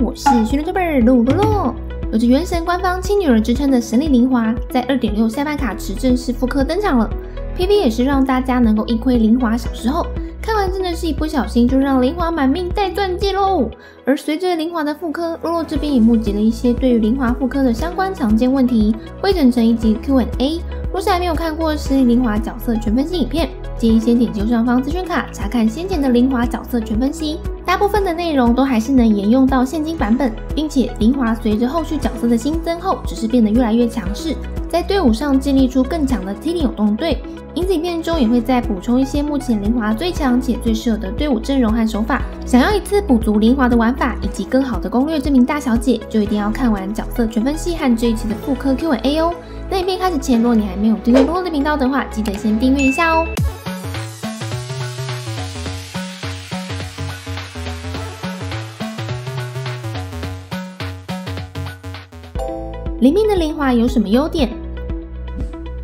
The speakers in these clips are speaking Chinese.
我是学人 YouTuber 露露露。有着原神官方亲女儿之称的神力玲华，在 2.6 下半卡池正式复刻登场了。PV 也是让大家能够一窥玲华小时候，看完真的是一不小心就让玲华满命带钻戒喽。而随着玲华的复刻，露露这边也募集了一些对于玲华复刻的相关常见问题，汇整成一集 Q&A。若是还没有看过神力玲华角色全分析影片，建议先点击右上方资讯卡查看先前的玲华角色全分析，大部分的内容都还是能沿用到现今版本，并且玲华随着后续角色的新增后，只是变得越来越强势，在队伍上建立出更强的 T 有动队。因此影片中也会再补充一些目前玲华最强且最适合的队伍阵容和手法。想要一次补足玲华的玩法以及更好的攻略这名大小姐，就一定要看完角色全分析和这一期的复刻 Q&A 哦。那影片开始前，若你还没有订阅露露的频道的话，记得先订阅一下哦。灵命的玲华有什么优点？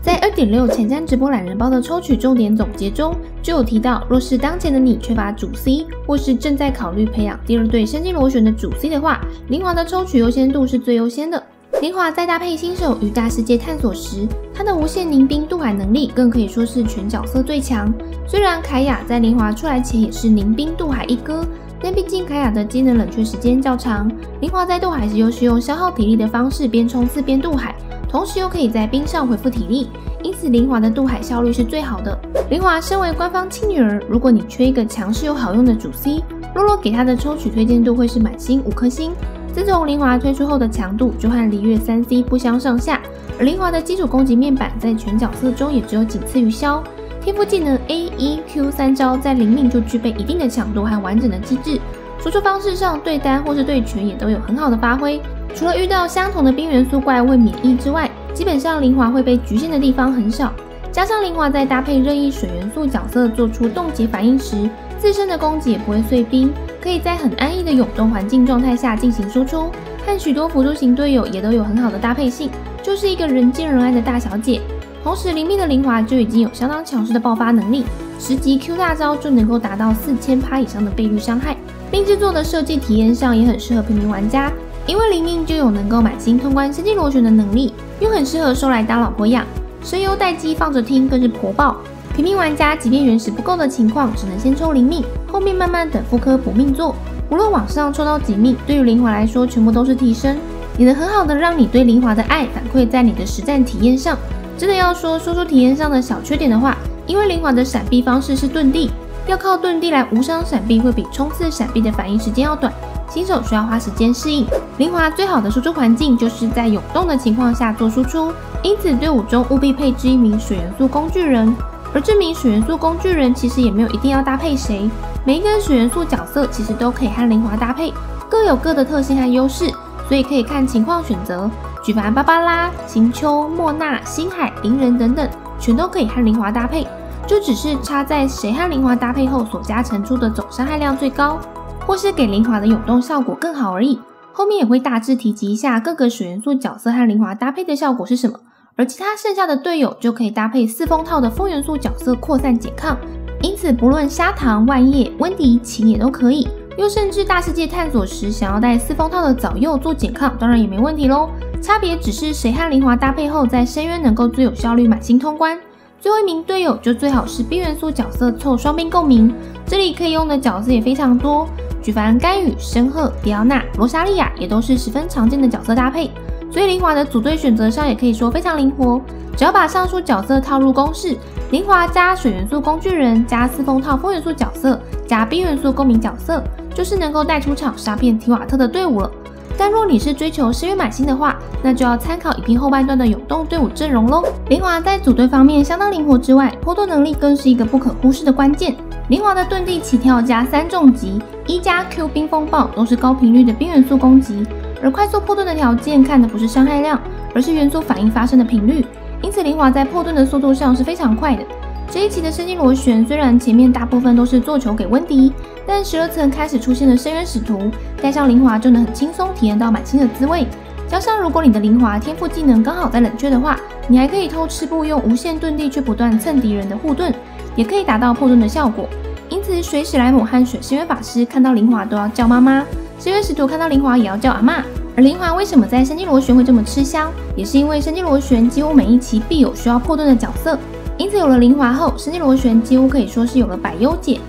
在 2.6 前瞻直播懒人包的抽取重点总结中，就有提到，若是当前的你缺乏主 C， 或是正在考虑培养第二队深金螺旋的主 C 的话，玲华的抽取优先度是最优先的。玲华在搭配新手与大世界探索时，它的无限凝冰渡海能力更可以说是全角色最强。虽然凯雅在玲华出来前也是凝冰渡海一哥，但毕竟凯雅的机能冷却时间较长，玲华在渡海时又是用消耗体力的方式边冲刺边渡海，同时又可以在冰上恢复体力，因此玲华的渡海效率是最好的。玲华身为官方亲女儿，如果你缺一个强势又好用的主 C， 露露给她的抽取推荐度会是满星5颗星。自从玲华推出后的强度就和璃月 3C 不相上下，而玲华的基础攻击面板在全角色中也只有仅次于萧。天赋技能 A、E、Q 3招在灵命就具备一定的强度和完整的机制，输出方式上对单或是对群也都有很好的发挥。除了遇到相同的冰元素怪物会免疫之外，基本上玲华会被局限的地方很少。加上玲华在搭配任意水元素角色做出冻结反应时，自身的攻击也不会碎冰，可以在很安逸的涌动环境状态下进行输出，和许多辅助型队友也都有很好的搭配性，就是一个人见人爱的大小姐。同时灵命的玲华就已经有相当强势的爆发能力，10级 Q 大招就能够达到4000%以上的倍率伤害。命制作的设计体验上也很适合平民玩家，因为灵命就有能够满星通关深金螺旋的能力，又很适合收来当老婆养，声优待机放着听更是婆爆。平民玩家即便原石不够的情况，只能先抽灵命，后面慢慢等复刻补命做。无论往上抽到几命，对于玲华来说全部都是提升，也能很好的让你对玲华的爱反馈在你的实战体验上。真的要说出体验上的小缺点的话，因为玲华的闪避方式是遁地，要靠遁地来无伤闪避会比冲刺闪避的反应时间要短，新手需要花时间适应。玲华最好的输出环境就是在涌动的情况下做输出，因此队伍中务必配置一名水元素工具人。而这名水元素工具人其实也没有一定要搭配谁，每一个水元素角色其实都可以和玲华搭配，各有各的特性和优势，所以可以看情况选择。举凡芭芭拉、秦秋、莫娜、星海、灵人等等，全都可以和玲华搭配，就只是差在谁和玲华搭配后所加成出的总伤害量最高，或是给玲华的涌动效果更好而已。后面也会大致提及一下各个水元素角色和玲华搭配的效果是什么，而其他剩下的队友就可以搭配4封套的风元素角色扩散解抗，因此不论砂糖、万叶、温迪、琴也都可以。又甚至大世界探索时想要带4封套的早柚做减抗，当然也没问题咯。差别只是谁和玲华搭配后在深渊能够最有效率满星通关。最后一名队友就最好是冰元素角色凑双冰共鸣，这里可以用的角色也非常多，举凡甘雨、申鹤、迪奥娜、罗莎莉亚也都是十分常见的角色搭配。所以玲华的组队选择上也可以说非常灵活，只要把上述角色套入公式，玲华加水元素工具人加4封套风元素角色加冰元素公民角色，就是能够带出场杀遍提瓦特的队伍了。但若你是追求深渊满星的话，那就要参考影片后半段的涌动队伍阵容咯。玲华在组队方面相当灵活之外，破盾能力更是一个不可忽视的关键。玲华的遁地起跳加3重击，1加 Q 冰风暴都是高频率的冰元素攻击，而快速破盾的条件看的不是伤害量，而是元素反应发生的频率，因此玲华在破盾的速度上是非常快的。这一期的深金螺旋虽然前面大部分都是做球给温迪，但12层开始出现了深渊使徒，带上玲华就能很轻松体验到满星的滋味。加上如果你的玲华天赋技能刚好在冷却的话，你还可以偷吃步用无限遁地却不断蹭敌人的护盾，也可以达到破盾的效果。因此水史莱姆和水深渊法师看到玲华都要叫妈妈， 10月使徒看到灵华也要叫阿嬷。而灵华为什么在生机螺旋会这么吃香，也是因为生机螺旋几乎每一期必有需要破盾的角色，因此有了灵华后，生机螺旋几乎可以说是有了百优解。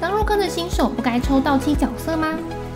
刚入坑的新手不该抽到期角色吗？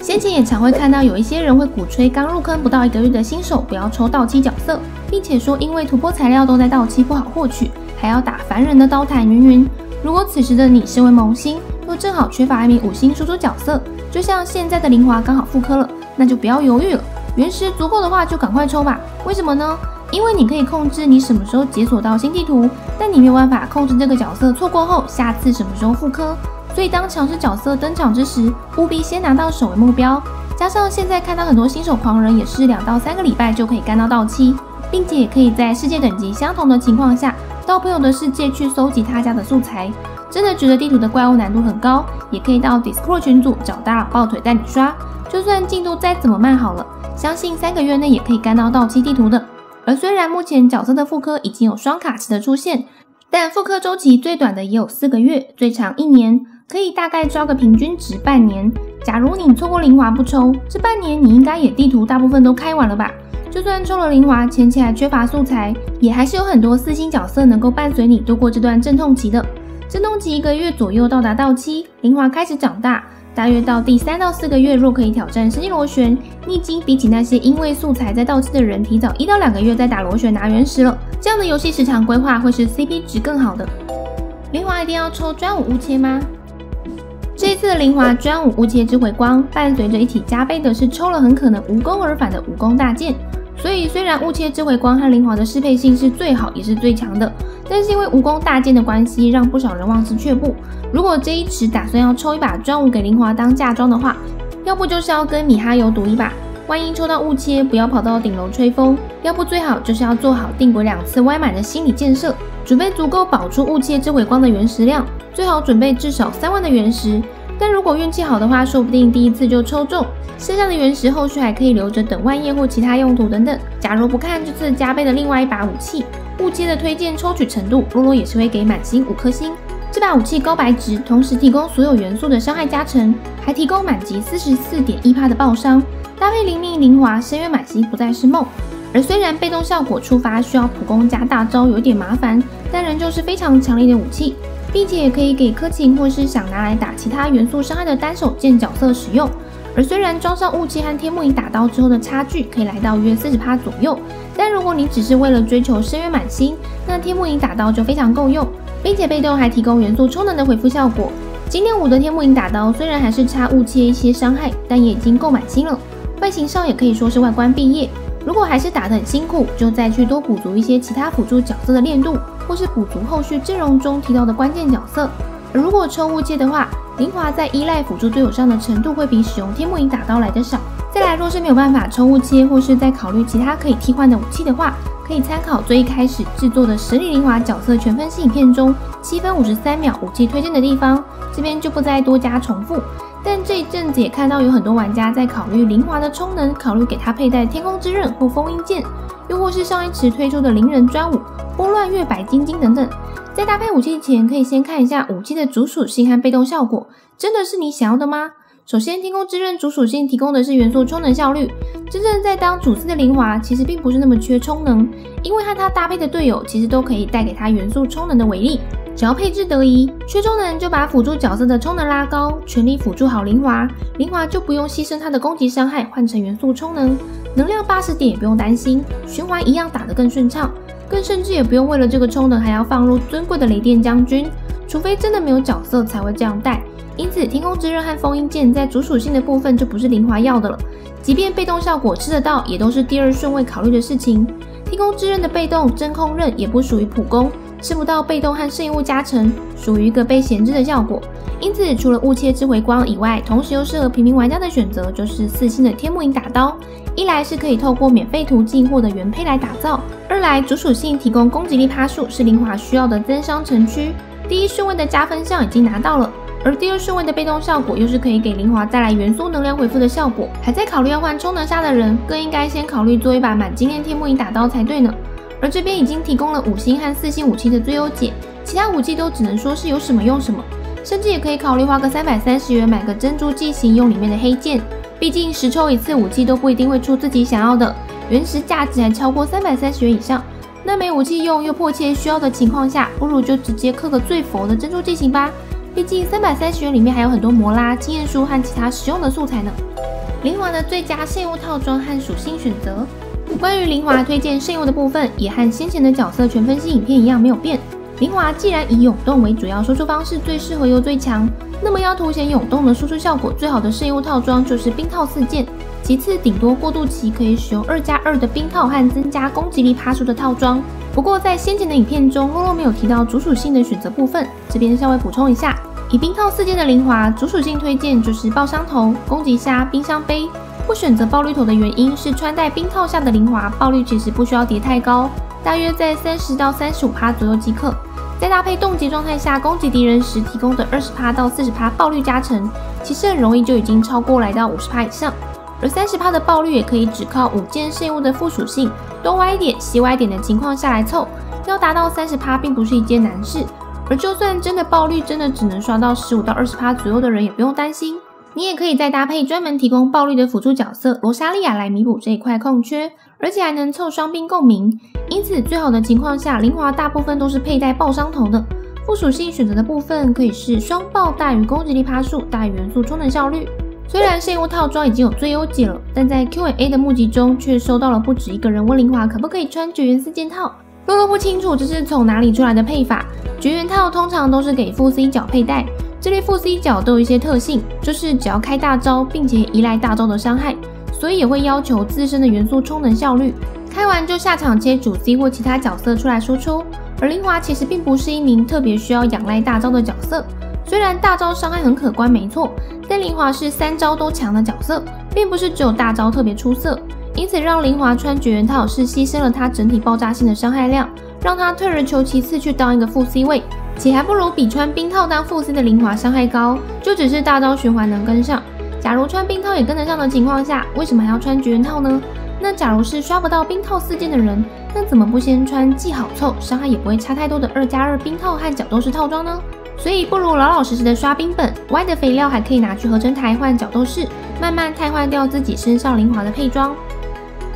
先前也常会看到有一些人会鼓吹刚入坑不到1个月的新手不要抽到期角色，并且说因为突破材料都在到期不好获取，还要打凡人的刀塔云。如果此时的你身为萌新，又正好缺乏一名5星输出角色，就像现在的灵华刚好复刻了，那就不要犹豫了。原石足够的话就赶快抽吧。为什么呢？因为你可以控制你什么时候解锁到新地图，但你没有办法控制这个角色错过后下次什么时候复刻。所以当强势角色登场之时，务必先拿到手为目标。加上现在看到很多新手狂人也是2到3个礼拜就可以干到期，并且也可以在世界等级相同的情况下，到朋友的世界去搜集他家的素材。真的觉得地图的怪物难度很高，也可以到 Discord 群组找大佬抱腿带你刷。就算进度再怎么慢好了，相信3个月内也可以干到期地图的。而虽然目前角色的复刻已经有双卡池的出现，但复刻周期最短的也有4个月，最长1年。可以大概抓个平均值半年。假如你错过灵华不抽，这半年你应该也地图大部分都开完了吧？就算抽了灵华，前期还缺乏素材，也还是有很多4星角色能够伴随你度过这段阵痛期的。阵痛期1个月左右到期，灵华开始长大，大约到第3到4个月，若可以挑战生机螺旋，你已经比起那些因为素材在到期的人提早1到2个月在打螺旋拿原石了。这样的游戏时长规划会是 CP 值更好的。灵华一定要抽专武雾切吗？这一次的灵华专武雾切之回光，伴随着一起加倍的是抽了很可能无功而返的武功大剑。所以虽然雾切之回光和灵华的适配性是最好也是最强的，但是因为无功大剑的关系，让不少人望之却步。如果这一池打算要抽一把专武给灵华当嫁妆的话，要不就是要跟米哈游赌一把，万一抽到雾切不要跑到顶楼吹风，要不最好就是要做好定轨2次歪满的心理建设，准备足够保出雾切之回光的原石量，最好准备至少3万的原石。但如果运气好的话，说不定第一次就抽中，剩下的原石后续还可以留着等万叶或其他用途等等。假如不看这次加倍的另外一把武器，雾切的推荐抽取程度，洛洛也是会给满星5颗星。这把武器高白值，同时提供所有元素的伤害加成，还提供满级 44.1% 的爆伤，搭配灵命灵华，深渊满星不再是梦。而虽然被动效果触发需要普攻加大招有点麻烦，但仍旧是非常强力的武器，并且也可以给柯勤或是想拿来打其他元素伤害的单手剑角色使用。而虽然装上雾切和天幕影打刀之后的差距可以来到约 40% 左右，但如果你只是为了追求深渊满星，那天幕影打刀就非常够用，并且被动还提供元素充能的回复效果。经典5的天幕影打刀虽然还是差雾切一些伤害，但也已经够满星了。外形上也可以说是外观毕业。如果还是打得很辛苦，就再去多补足一些其他辅助角色的练度，或是补足后续阵容中提到的关键角色。而如果抽雾切的话，灵华在依赖辅助队友上的程度会比使用天幕影打刀来得少。再来，若是没有办法抽雾切，或是在考虑其他可以替换的武器的话，可以参考最一开始制作的实力灵华角色全分析影片中7分53秒武器推荐的地方，这边就不再多加重复。但这一阵子也看到有很多玩家在考虑灵华的充能，考虑给他佩戴天空之刃或封印剑，又或是上一池推出的灵人专武、拨乱月白晶晶等等。在搭配武器前，可以先看一下武器的主属性和被动效果，真的是你想要的吗？首先，天空之刃主属性提供的是元素充能效率，真正在当主司的灵华其实并不是那么缺充能，因为和他搭配的队友其实都可以带给他元素充能的威力。只要配置得宜，缺充能就把辅助角色的充能拉高，全力辅助好灵华，灵华就不用牺牲他的攻击伤害换成元素充能，能量80点也不用担心，循环一样打得更顺畅，更甚至也不用为了这个充能还要放入尊贵的雷电将军，除非真的没有角色才会这样带。因此天空之刃和封印剑在主属性的部分就不是灵华要的了，即便被动效果吃得到，也都是第2顺位考虑的事情。天空之刃的被动真空刃也不属于普攻，吃不到被动和圣物加成，属于一个被闲置的效果。因此除了雾切之回光以外，同时又适合平民玩家的选择就是4星的天幕影打刀，一来是可以透过免费途径获得原配来打造，二来主属性提供攻击力趴数是灵华需要的增伤城区，第1顺位的加分项已经拿到了，而第2顺位的被动效果又是可以给灵华带来元素能量回复的效果。还在考虑要换充能杀的人，更应该先考虑做一把满经验天幕影打刀才对呢。而这边已经提供了5星和4星武器的最优解，其他武器都只能说是有什么用什么，甚至也可以考虑花个330元买个珍珠纪行用里面的黑剑，毕竟10抽一次武器都不一定会出自己想要的，原石价值还超过330元以上。那没武器用又迫切需要的情况下，不如就直接氪个最佛的珍珠进行吧。毕竟330元里面还有很多魔拉、经验书和其他实用的素材呢。灵华的最佳圣物套装和属性选择。关于灵华推荐圣物的部分，也和先前的角色全分析影片一样没有变。灵华既然以涌动为主要输出方式，最适合又最强，那么要凸显涌动的输出效果，最好的圣物套装就是冰套4件。其次，顶多过渡期可以使用2+2的冰套和增加攻击力趴数的套装。不过在先前的影片中，洛洛没有提到主属性的选择部分，这边稍微补充一下。以冰套4件的灵华，主属性推荐就是爆伤头、攻击虾、冰箱杯。不选择爆绿头的原因是穿戴冰套下的灵华爆率其实不需要叠太高，大约在30到35%左右即可。在搭配冻结状态下攻击敌人时提供的20%到40%爆率加成，其实很容易就已经超过来到50%以上。而30%的爆率也可以只靠5件圣物的附属性东歪点西歪点的情况下来凑，要达到30%并不是一件难事。而就算真的爆率真的只能刷到15到20%左右的人也不用担心，你也可以再搭配专门提供爆率的辅助角色罗莎莉亚来弥补这一块空缺，而且还能凑双兵共鸣。因此最好的情况下，灵华大部分都是佩戴爆伤头的。附属性选择的部分可以是双爆大于攻击力趴数大于元素充能效率。虽然圣物套装已经有最优解了，但在 Q&A 的募集中却收到了不止一个人问灵华可不可以穿绝缘4件套。洛洛不清楚这是从哪里出来的配法，绝缘套通常都是给副 C 角佩戴，这类副 C 角都有一些特性，就是只要开大招并且依赖大招的伤害，所以也会要求自身的元素充能效率，开完就下场切主 C 或其他角色出来输出。而灵华其实并不是一名特别需要仰赖大招的角色，虽然大招伤害很可观没错，但灵华是3招都强的角色，并不是只有大招特别出色，因此让灵华穿绝缘套是牺牲了他整体爆炸性的伤害量，让他退而求其次去当一个副 C 位，且还不如比穿冰套当副 C 的灵华伤害高，就只是大招循环能跟上。假如穿冰套也跟得上的情况下，为什么还要穿绝缘套呢？那假如是刷不到冰套4件的人，那怎么不先穿既好凑伤害也不会差太多的2+2冰套和角斗士套装呢？所以不如老老实实的刷冰本，Y的肥料还可以拿去合成台换角斗士，慢慢汰换掉自己身上灵华的配装。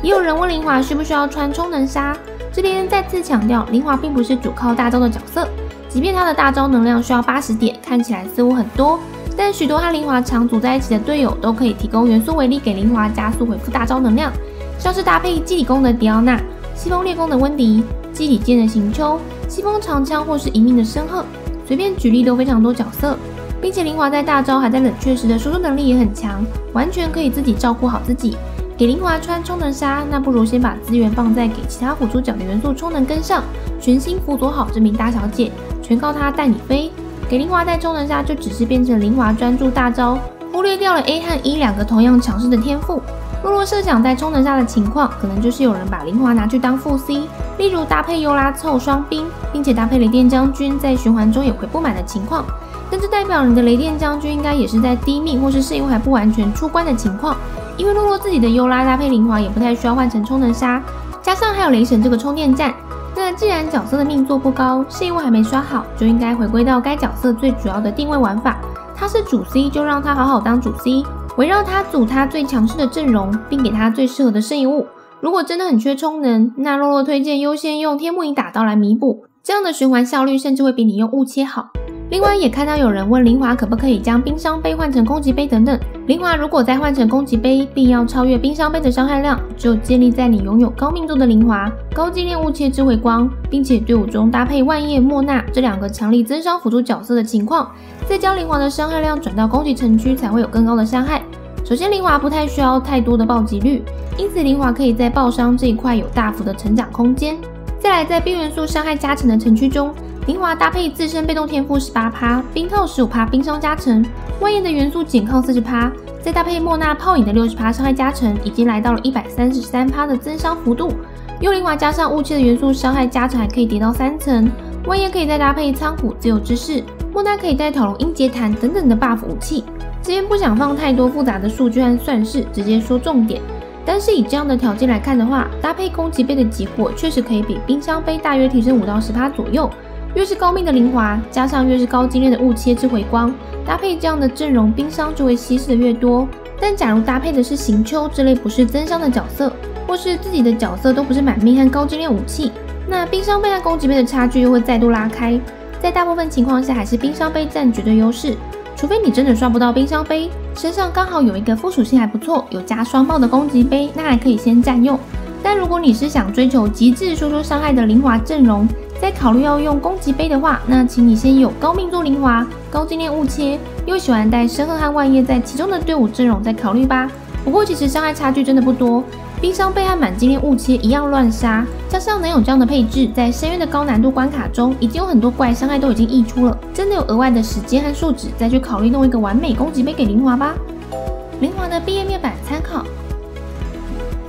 也有人问灵华需不需要穿充能纱，这边再次强调，灵华并不是主靠大招的角色，即便他的大招能量需要80点，看起来似乎很多，但许多和灵华常组在一起的队友都可以提供元素威力给灵华加速回复大招能量，像是搭配基底弓的迪奥娜、西风烈弓的温迪、基底剑的行秋、西风长枪或是一命的申鹤，随便举例都非常多角色，并且灵华在大招还在冷却时的输出能力也很强，完全可以自己照顾好自己。给灵华穿充能纱，那不如先把资源放在给其他辅助角的元素充能跟上，全心辅佐好这名大小姐，全靠她带你飞。给灵华带充能纱就只是变成灵华专注大招，忽略掉了 A 和 E 两个同样强势的天赋。洛洛设想带充能纱的情况，可能就是有人把灵华拿去当副 C， 例如搭配尤拉凑双兵，并且搭配雷电将军，在循环中也回不满的情况。但这代表你的雷电将军应该也是在低命或是圣物还不完全出关的情况，因为洛洛自己的尤拉搭配灵华也不太需要换成充能纱，加上还有雷神这个充电站。那既然角色的命座不高，圣物还没刷好，就应该回归到该角色最主要的定位玩法。他是主 C， 就让他好好当主 C， 围绕他组他最强势的阵容，并给他最适合的圣物。如果真的很缺充能，那洛洛推荐优先用天幕影打刀来弥补，这样的循环效率甚至会比你用雾切好。另外也看到有人问灵华可不可以将冰箱杯换成攻击杯等等，灵华如果再换成攻击杯，并要超越冰箱杯的伤害量，就建立在你拥有高命中的灵华、高精炼雾切智慧光，并且队伍中搭配万叶、莫娜这两个强力增伤辅助角色的情况，再将灵华的伤害量转到攻击城区才会有更高的伤害。首先灵华不太需要太多的暴击率，因此灵华可以在爆伤这一块有大幅的成长空间。再来在冰元素伤害加成的城区中，灵华搭配自身被动天赋 18%、冰套 15% 冰伤加成，万焰的元素减抗 40%， 再搭配莫娜泡影的 60% 伤害加成，已经来到了 133% 的增伤幅度。幽灵华加上雾气的元素伤害加成还可以叠到3层，万焰可以再搭配仓谷自由之势，莫娜可以带讨龙鹰结弹等等的 buff 武器。这边不想放太多复杂的数据和算式，直接说重点。但是以这样的条件来看的话，搭配攻击杯的结果确实可以比冰箱杯大约提升5到10%左右。越是高命的灵华，加上越是高精炼的雾切之回光，搭配这样的阵容，冰伤就会稀释的越多。但假如搭配的是行丘这类不是增伤的角色，或是自己的角色都不是满命和高精炼武器，那冰伤杯和攻击杯的差距又会再度拉开。在大部分情况下，还是冰伤杯占绝对优势，除非你真的刷不到冰伤杯，身上刚好有一个附属性还不错，有加双爆的攻击杯，那还可以先占用。但如果你是想追求极致输出伤害的灵华阵容，再考虑要用攻击杯的话，那请你先有高命座灵华、高精炼雾切，又喜欢带深鹤和万叶在其中的队伍阵容再考虑吧。不过其实伤害差距真的不多，冰伤杯和满精炼雾切一样乱杀，加上能有这样的配置，在深渊的高难度关卡中，已经有很多怪伤害都已经溢出了，真的有额外的时间和数值再去考虑弄一个完美攻击杯给灵华吧。灵华的毕业面板参考，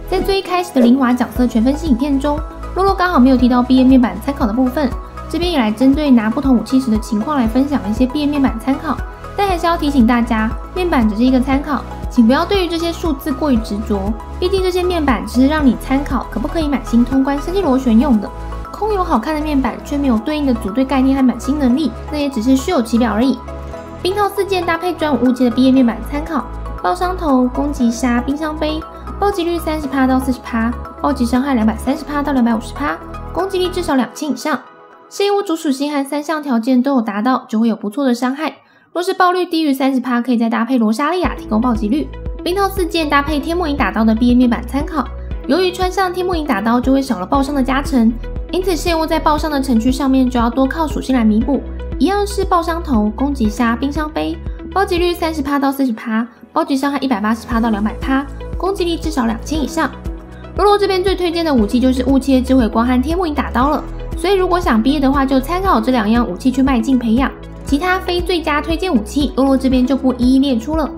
在最一开始的灵华角色全分析影片中，洛洛刚好没有提到毕业面板参考的部分，这边也来针对拿不同武器时的情况来分享一些毕业面板参考，但还是要提醒大家，面板只是一个参考，请不要对于这些数字过于执着，毕竟这些面板只是让你参考可不可以满星通关升级螺旋用的，空有好看的面板却没有对应的组队概念和满星能力，那也只是虚有其表而已。冰套4件搭配专武物件的毕业面板参考，爆伤头、攻击杀、冰伤杯，暴击率30%到40%，暴击伤害230%到250%，攻击力至少2000以上。事业物主属性和3项条件都有达到，就会有不错的伤害。若是爆率低于30%，可以再搭配罗莎莉亚提供暴击率。冰套4件搭配天幕影打刀的毕业面板参考，由于穿上天幕影打刀就会少了爆伤的加成，因此事业物在爆伤的程序上面就要多靠属性来弥补。一样是爆伤头、攻击杀、冰伤杯，暴击率30%到40%，暴击伤害180%到200%，攻击力至少2000以上。洛洛这边最推荐的武器就是雾切智慧光和天幕影打刀了，所以如果想毕业的话，就参考这2样武器去迈进培养。其他非最佳推荐武器，洛洛这边就不一一列出了。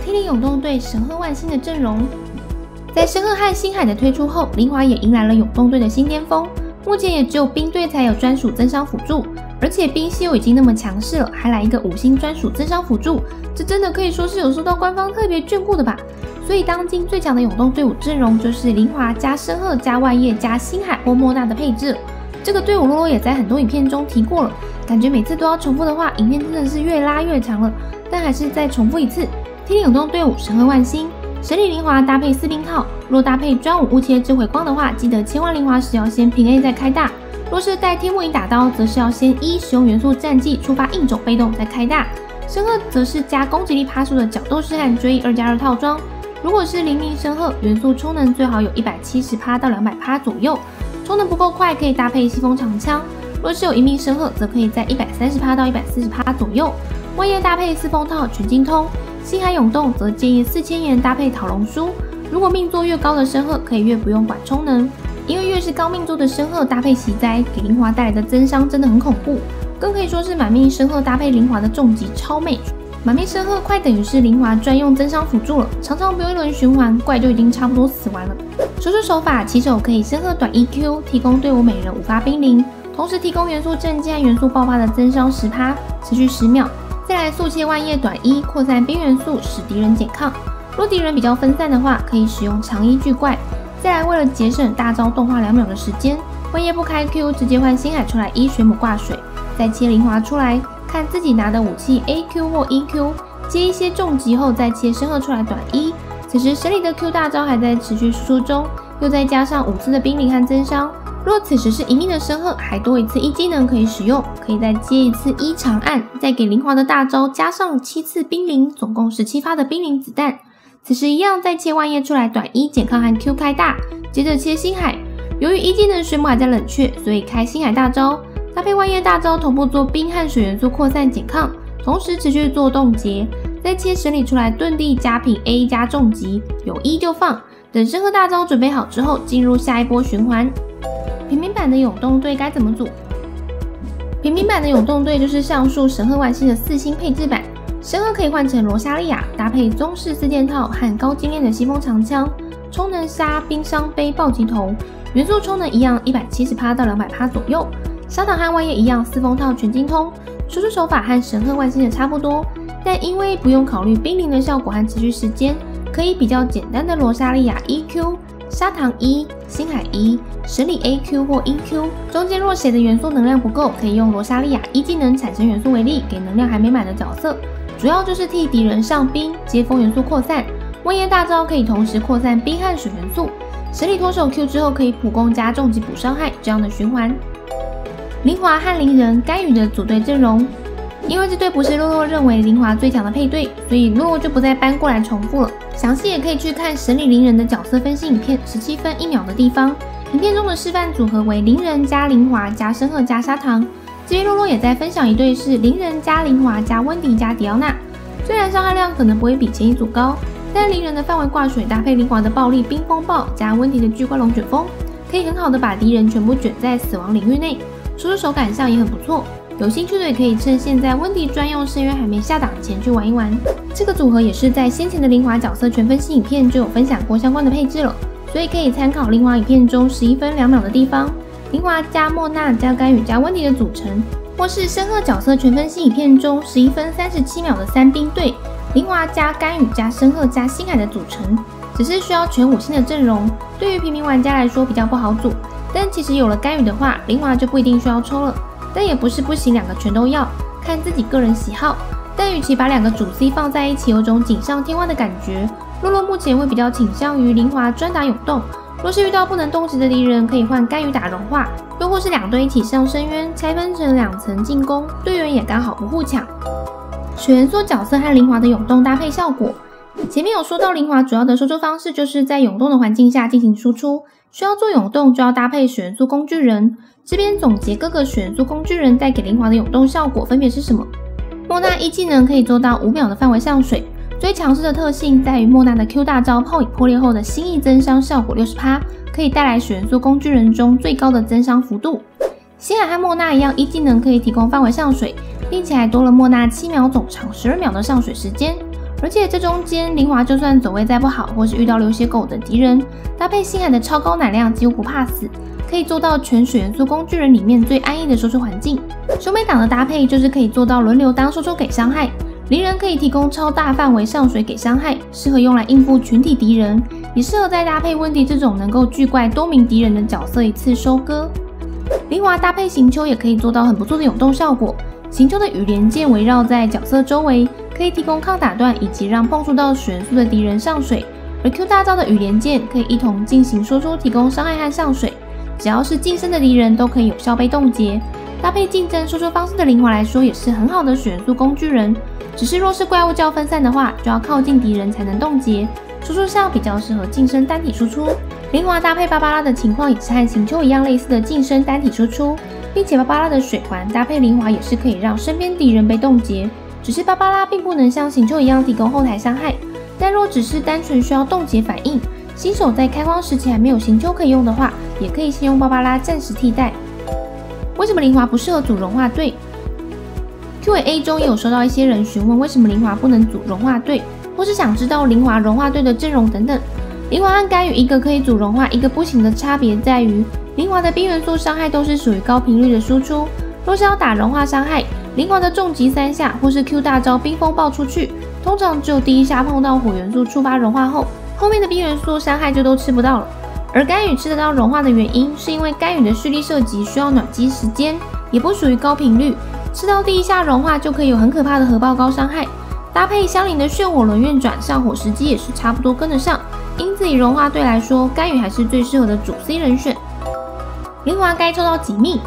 天灵永动队神鹤万星的阵容，在神鹤和星海的推出后，灵华也迎来了永动队的新巅峰。目前也只有冰队才有专属增伤辅助，而且冰系又已经那么强势了，还来一个5星专属增伤辅助，这真的可以说是有受到官方特别眷顾的吧。所以当今最强的永动队伍阵容就是灵华加深鹤加万叶加星海或莫娜的配置。这个队伍洛洛也在很多影片中提过了，感觉每次都要重复的话，影片真的是越拉越长了，但还是再重复一次。天灵永动队伍神鹤万星，神里灵华搭配4冰套，若搭配专武雾切智慧光的话，记得切换灵华时要先平 A 再开大。若是带天幕影打刀，则是要先使用元素战技触发硬肘被动再开大。深鹤则是加攻击力趴数的角斗士和追忆2+2套装。如果是灵命深鹤，元素充能最好有170%到200%左右，充能不够快可以搭配西风长枪。若是有一命深鹤，则可以在130%到140%左右。万叶搭配4风套全精通，星海永动则建议4000元搭配讨龙书。如果命座越高的深鹤，可以越不用管充能，因为越是高命座的深鹤搭配袭灾，给灵华带来的增伤真的很恐怖，更可以说是满命深鹤搭配灵华的重击超美。满命深鹤快等于是灵华专用增伤辅助了，常常不用一轮循环，怪就已经差不多死完了。输出手法，起手可以深鹤短 EQ， 提供队伍每人5发冰灵，同时提供元素震击和元素爆发的增伤10%，持续10秒。再来速切万叶短1，扩散冰元素，使敌人减抗。若敌人比较分散的话，可以使用长1巨怪。再来为了节省大招动画2秒的时间，万叶不开 Q， 直接换星海出来水母挂水，再切灵华出来，看自己拿的武器 AQ 或 EQ， 接一些重击后再切深鹤出来短1。此时神里的 Q 大招还在持续输出中，又再加上5次的冰灵和增伤。若此时是一命的深鹤，还多1次技能可以使用，可以再接1次长按，再给灵华的大招加上7次冰灵，总共17发的冰灵子弹。此时一样再切万叶出来短1减抗和 Q 开大，接着切星海。由于技能水母还在冷却，所以开星海大招，搭配万叶大招同步做冰和水元素扩散减抗，同时持续做冻结，再切神里出来遁地加品 A 加重击，有1就放，等深鹤大招准备好之后进入下一波循环。平民版的永动队该怎么组？平民版的永动队就是上述神鹤万星的4星配置版。深鹤可以换成罗莎莉亚，搭配宗室4件套和高精炼的西风长枪，充能杀、冰伤杯、暴击头，元素充能一样170%到200%左右。砂糖和万叶一样4风套全精通，输出手法和神鹤万星的差不多，但因为不用考虑冰灵的效果和持续时间，可以比较简单的罗莎莉亚 EQ、砂糖1、星海1、神里 AQ 或 EQ， 中间若谁的元素能量不够，可以用罗莎莉亚1技能产生元素为例，给能量还没满的角色。主要就是替敌人上兵，接风元素扩散。温焰大招可以同时扩散冰和水元素。神里脱手 Q 之后可以普攻加重击补伤害，这样的循环。灵华和灵人甘雨的组队阵容，因为这队不是洛洛认为灵华最强的配对，所以洛洛就不再搬过来重复了。详细也可以去看神里灵人的角色分析影片，17分1秒的地方。影片中的示范组合为灵人加灵华加申鹤加砂糖。这边洛洛也在分享一队是灵人加灵华加温迪加迪奥娜。虽然伤害量可能不会比前一组高，但灵人的范围挂水搭配灵华的暴力冰风暴加温迪的巨怪龙卷风，可以很好的把敌人全部卷在死亡领域内，输出手感上也很不错。有兴趣的也可以趁现在温迪专用深渊还没下档前去玩一玩。这个组合也是在先前的灵华角色全分析影片就有分享过相关的配置了，所以可以参考灵华影片中11分2秒的地方，灵华加莫娜加甘雨加温迪的组成，或是申鹤角色全分析影片中11分37秒的三兵队，灵华加甘雨加申鹤加星海的组成，只是需要全5星的阵容，对于平民玩家来说比较不好组。但其实有了甘雨的话，灵华就不一定需要抽了。但也不是不行，2个全都要，看自己个人喜好。但与其把2个主 C 放在一起，有种锦上添花的感觉。洛洛目前会比较倾向于灵华专打永动，若是遇到不能动击的敌人，可以换甘雨打融化，又或是2队一起上深渊，拆分成2层进攻，队员也刚好不互抢。水元素角色和灵华的永动搭配效果，前面有说到灵华主要的输出方式就是在永动的环境下进行输出，需要做永动就要搭配水元素工具人。这边总结各个水元素工具人带给灵华的永动效果分别是什么？莫娜一技能可以做到5秒的范围上水，最强势的特性在于莫娜的 Q 大招炮影破裂后的心意增伤效果 60%， 可以带来水元素工具人中最高的增伤幅度。星海和莫娜一样，一技能可以提供范围上水，并且还多了莫娜7秒总长12秒的上水时间。而且这中间灵华就算走位再不好，或是遇到流血狗的敌人，搭配星海的超高奶量几乎不怕死，可以做到全水元素工具人里面最安逸的输出环境。兄妹档的搭配就是可以做到轮流当输出给伤害，灵人可以提供超大范围上水给伤害，适合用来应付群体敌人，也适合再搭配温迪这种能够拒怪多名敌人的角色一次收割。灵华搭配行秋也可以做到很不错的永动效果，行秋的羽连剑围绕在角色周围，可以提供抗打断以及让碰触到水元素的敌人上水，而 Q 大招的羽连剑可以一同进行输出，提供伤害和上水。只要是近身的敌人都可以有效被冻结，搭配竞争输出方式的灵华来说也是很好的水元素工具人。只是若是怪物较分散的话，就要靠近敌人才能冻结，输出上比较适合近身单体输出。灵华搭配芭芭拉的情况也是和行秋一样类似的近身单体输出，并且芭芭拉的水环搭配灵华也是可以让身边敌人被冻结，只是芭芭拉并不能像行秋一样提供后台伤害。但若只是单纯需要冻结反应，新手在开荒时期还没有行秋可以用的话，也可以先用芭芭拉暂时替代。为什么灵华不适合组融化队？ Q&A 中也有收到一些人询问为什么灵华不能组融化队，或是想知道灵华融化队的阵容等等。灵华和甘雨一个可以组融化，一个不行的差别在于，灵华的冰元素伤害都是属于高频率的输出，若是要打融化伤害，灵华的重击3下或是 Q 大招冰风爆出去，通常只有第一下碰到火元素触发融化后，后面的冰元素伤害就都吃不到了。而甘雨吃得到融化的原因，是因为甘雨的蓄力射击需要暖机时间，也不属于高频率，吃到第一下融化就可以有很可怕的核爆高伤害，搭配相邻的血火轮运转上火时机也是差不多跟得上。因此以融化队来说，甘雨还是最适合的主 C 人选。灵华该抽到几命？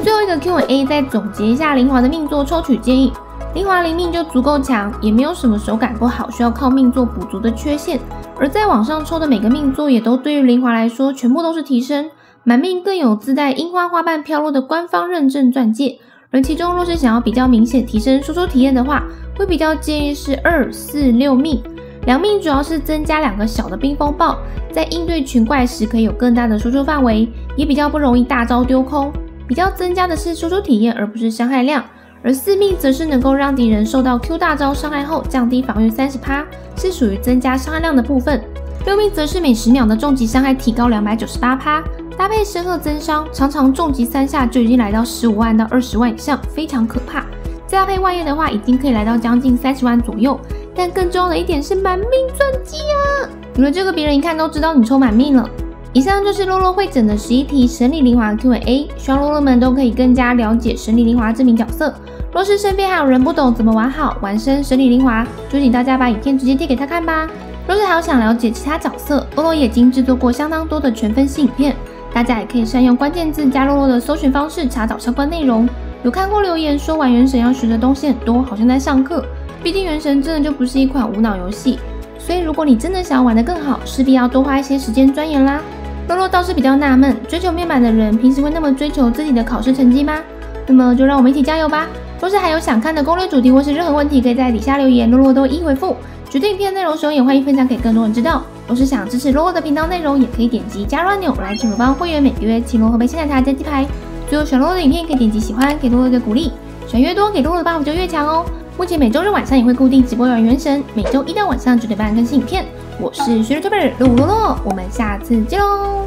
最后一个 Q&A 再总结一下灵华的命座抽取建议。灵华灵命就足够强，也没有什么手感不好需要靠命座补足的缺陷，而在网上抽的每个命座也都对于灵华来说全部都是提升，满命更有自带樱花花瓣飘落的官方认证钻戒，而其中若是想要比较明显提升输出体验的话，会比较建议是2、4、6命。2命主要是增加2个小的冰风暴，在应对群怪时可以有更大的输出范围，也比较不容易大招丢空，比较增加的是输出体验而不是伤害量。而4命则是能够让敌人受到 Q 大招伤害后降低防御 30%， 是属于增加伤害量的部分。6命则是每10秒的重击伤害提高 298%， 搭配深鹤增伤，常常重击3下就已经来到15万到20万以上，非常可怕。再搭配万叶的话，已经可以来到将近30万左右。但更重要的一点是满命钻机啊！有了这个，别人一看都知道你抽满命了。以上就是洛洛会诊的11题神里灵华 Q&A， 希望洛洛们都可以更加了解神里灵华这名角色。若是身边还有人不懂怎么玩好、玩深、神理灵华，就请大家把影片直接贴给他看吧。若是还有想了解其他角色，洛洛也已经制作过相当多的全分析影片，大家也可以善用关键字加洛洛的搜寻方式查找相关内容。有看过留言说玩原神要学的东西很多，好像在上课。毕竟原神真的就不是一款无脑游戏，所以如果你真的想要玩得更好，势必要多花一些时间钻研啦。洛洛倒是比较纳闷，追求面板的人平时会那么追求自己的考试成绩吗？那么就让我们一起加油吧！若是还有想看的攻略主题或是任何问题，可以在底下留言，洛洛都一一回复。觉得影片内容时候也欢迎分享给更多人知道。若是想支持洛洛的频道内容，也可以点击加入按钮来进入帮会员，每个月请洛喝杯鲜奶茶加鸡排。最后喜欢洛洛的影片可以点击喜欢，给洛洛一个鼓励。喜欢越多，给洛洛的 buff 就越强哦。目前每周日晚上也会固定直播玩原神，每周一到晚上9点半更新影片。我是学日 tuber 洛洛，我们下次见喽！